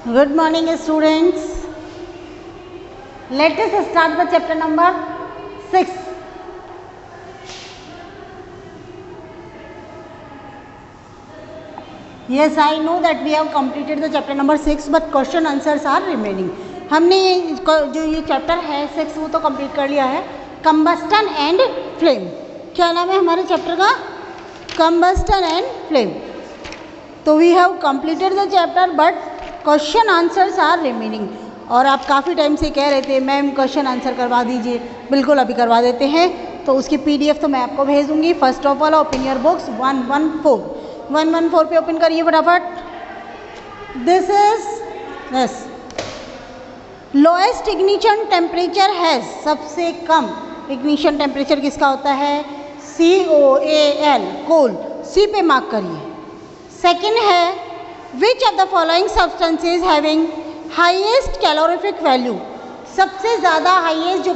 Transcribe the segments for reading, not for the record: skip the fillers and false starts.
Good morning, students. Let us start the chapter number 6. Yes, I know that we have completed the chapter number 6, but question answers are remaining. हमने जो ये chapter है 6 वो तो complete कर लिया है. कंबस्टन एंड फ्लेम, क्या नाम है हमारे चैप्टर का? Combustion and flame. तो we have completed the chapter but question answers are remaining. और आप काफ़ी टाइम से कह रहे थे मैम क्वेश्चन आंसर करवा दीजिए. बिल्कुल अभी करवा देते हैं. तो उसकी PDF तो मैं आपको भेज दूंगी. First of all open your books 114 पे ओपन करिए फटाफट. This is yes lowest ignition temperature है, सबसे कम इग्निशन टेम्परेचर किसका होता है? COAL, कोल. सी पे मार्क करिए. सेकेंड है which of the following substances having highest calorific value, सबसे ज़्यादा हाईएस्ट जो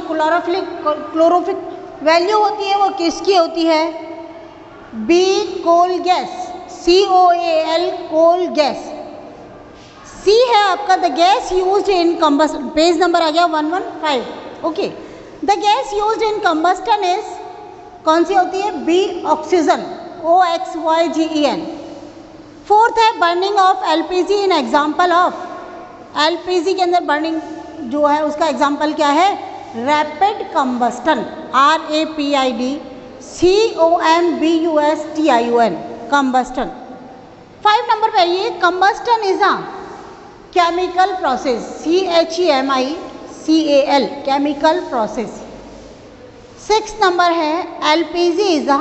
क्लोरोफिक वैल्यू होती है वो किसकी होती है? B, coal gas. COAL, coal gas. C है आपका the gas used in combustion. Page number आ गया 115. Okay, the gas used in combustion is कौन सी होती है? B, oxygen. OXYGEN. फोर्थ है burning of LPG in example of. LPG के अंदर बर्निंग जो है उसका एग्जाम्पल क्या है? Rapid combustion. RAPID COMBUSTION, combustion. 5 number पे ये combustion is a chemical process. CHEMICAL, chemical process. 6 number है LPG is a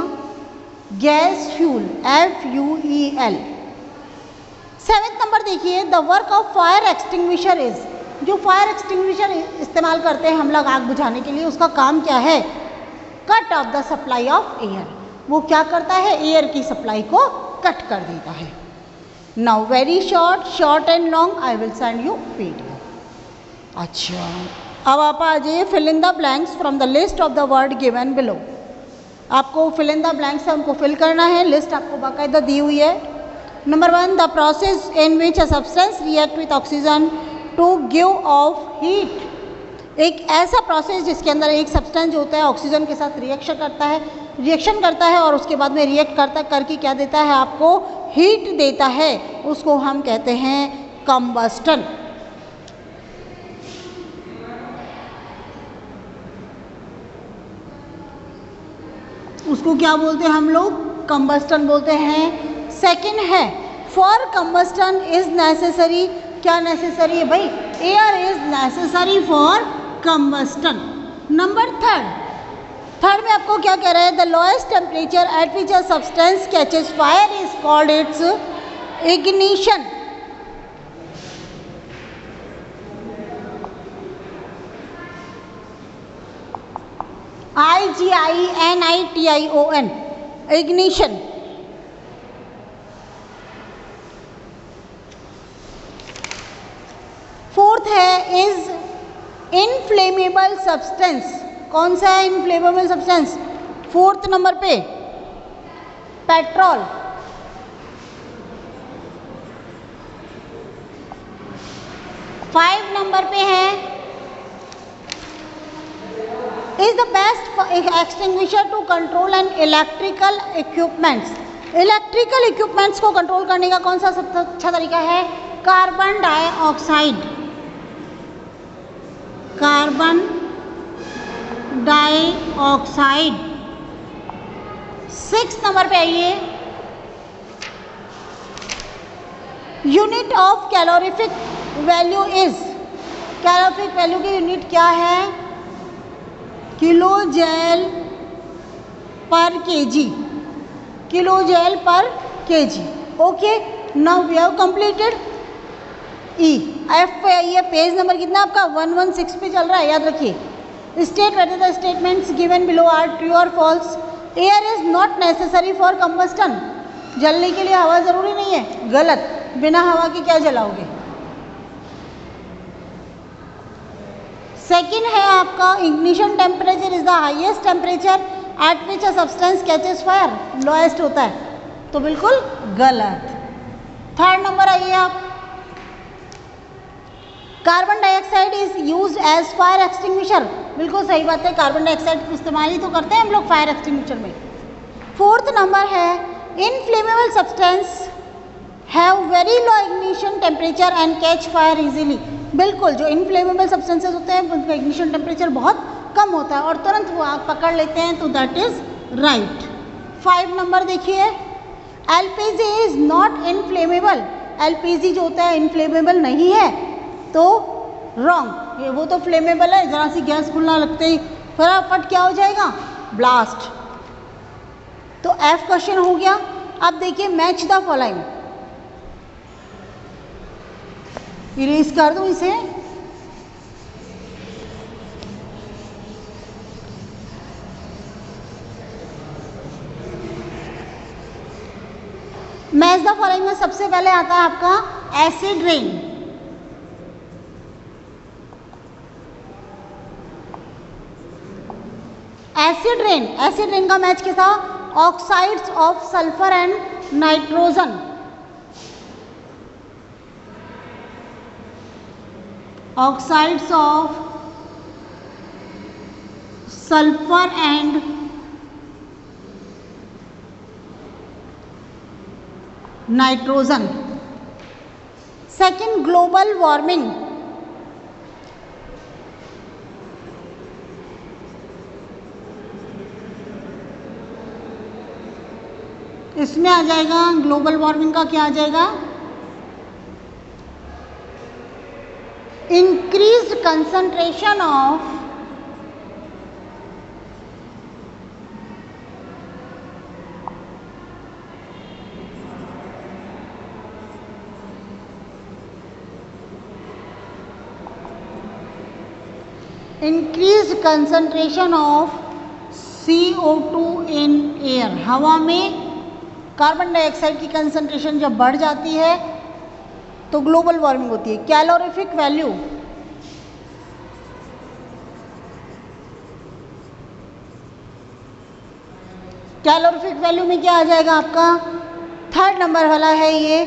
gas fuel. FUEL. 7th number देखिए the work of fire extinguisher is, जो फायर एक्सटिंग्विशर इस्तेमाल करते हैं हम लोग आग बुझाने के लिए, उसका काम क्या है? Cut off the supply of air. वो क्या करता है? एयर की सप्लाई को कट कर देता है. Now very short and long I will send you PDF. अच्छा, अब आप आ जाइए fill in the blanks from the list of the word given below. आपको फिल इन द ब्लैंक्स हमको फिल करना है. लिस्ट आपको बाकायदा दी हुई है. Number 1 the process in which a substance react with oxygen to give off heat. एक ऐसा प्रोसेस जिसके अंदर एक सब्सटेंस जो होता है ऑक्सीजन के साथ रिएक्शन करता है और उसके बाद में रिएक्ट करके क्या देता है? आपको हीट देता है. उसको हम कहते हैं कंबस्टन. उसको क्या बोलते हैं हम लोग? कंबस्टन बोलते हैं. सेकेंड है फॉर कंबस्टन इज नेसेसरी. क्या नेसेसरी है भाई? Air is necessary for combustion. Number third में आपको क्या कह रहा है? The lowest temperature at which a substance catches fire is called its ignition. IGINITION, ignition. Fourth है इज इनफ्लेमेबल सब्सटेंस. कौन सा है इनफ्लेमेबल सब्सटेंस? 4th नंबर पे पेट्रोल. 5 नंबर पे है is the best extinguisher to control and electrical equipments. Electrical equipments को control करने का कौन सा सबसे अच्छा तरीका है? Carbon dioxide. Carbon dioxide. 6 number पे आइए unit of calorific value is. Calorific value की यूनिट क्या है? Kilo joule per KG. Kilo joule per KG. Okay, now we have completed. F पे आइए. पेज नंबर कितना आपका? 116 पे चल रहा है, याद रखिए. State whether the statements given below are true और false. Air is not necessary for combustion. जलने के लिए हवा जरूरी नहीं है. गलत. बिना हवा के क्या जलाओगे? सेकेंड है आपका ignition temperature is the highest temperature at which a substance catches fire. Lowest होता है, तो बिल्कुल गलत. 3rd नंबर आइए आप. Carbon dioxide is use as fire extinguisher, बिल्कुल सही बात है, कार्बन डाइऑक्साइड का इस्तेमाल ही तो करते हैं हम लोग फायर एक्सटिंग्विशर में। फोर्थ नंबर है inflammable substance have very low ignition temperature and catch fire easily, बिल्कुल जो इनफ्लेमेबल सब्सटेंसेस होते हैं उनका इग्निशन टेम्परेचर बहुत कम होता है और तुरंत वो आग पकड़ लेते हैं, तो दैट इज राइट। 5 नंबर देखिए, LPG is not inflammable, LPG जो होता है इनफ्लेमेबल नहीं है, तो रॉन्ग, ये वो तो फ्लेमेबल है, जरा सी गैस खुलना लगते ही फटाफट क्या हो जाएगा, ब्लास्ट। तो एफ क्वेश्चन हो गया। अब देखिए मैच द फॉलोइंग, इरेज कर दूं इसे, मैच द फॉलोइंग में सबसे पहले आता है आपका acid rain. Acid rain, acid rain का मैच क्या था, oxides of sulphur and nitrogen, oxides of sulphur and nitrogen. Second global warming, इसमें आ जाएगा ग्लोबल वार्मिंग का क्या आ जाएगा, increased concentration of increase concentration of CO2 in air, हवा में कार्बन डाइऑक्साइड की कंसंट्रेशन जब बढ़ जाती है तो ग्लोबल वार्मिंग होती है। कैलोरीफिक वैल्यू, कैलोरीफिक वैल्यू में क्या आ जाएगा आपका, 3rd नंबर वाला है ये,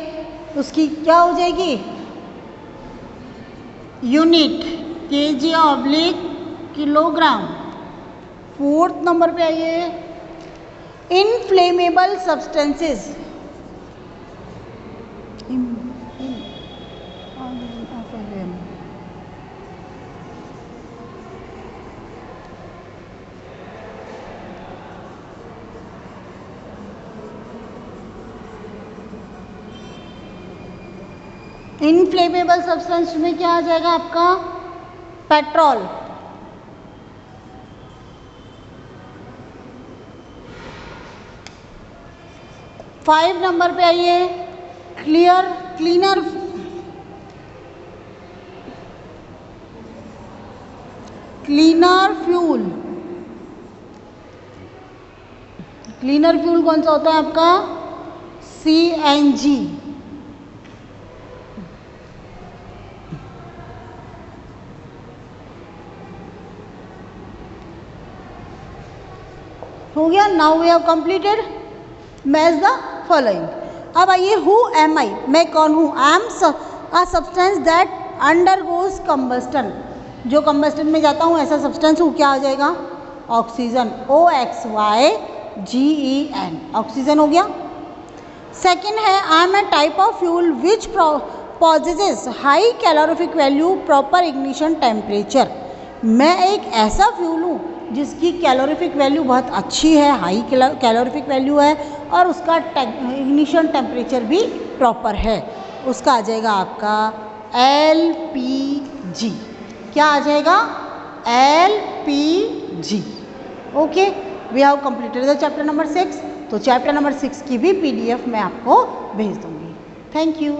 उसकी क्या हो जाएगी, यूनिट kg/किलोग्राम। 4th नंबर पे आइए, इनफ्लेमेबल सब्सटेंसेस, इनफ्लेमेबल सब्सटेंस में क्या आ जाएगा आपका, पेट्रोल। फाइव नंबर पे आइए, क्लीनर फ्यूल। क्लीनर फ्यूल कौन सा होता है आपका, CNG। हो गया, now we have completed match the following. अब आइए, हु एम आई, मैं कौन हूँ, I am a substance that undergoes combustion, जो कंबस्टन में जाता हूँ ऐसा सब्सटेंस हूँ, क्या आ जाएगा, ऑक्सीजन, OXYGEN, ऑक्सीजन हो गया। सेकेंड है, I am a type of fuel which possesses high calorific value proper ignition temperature, मैं एक ऐसा फ्यूल हूँ जिसकी कैलोरीफिक वैल्यू बहुत अच्छी है, हाई कैलोरीफिक वैल्यू है और उसका इग्निशन टेम्परेचर भी प्रॉपर है, उसका आ जाएगा आपका LPG। क्या आ जाएगा, LPG। Okay, we have completed the chapter number 6। तो चैप्टर नंबर 6 की भी PDF मैं आपको भेज दूँगी। Thank you.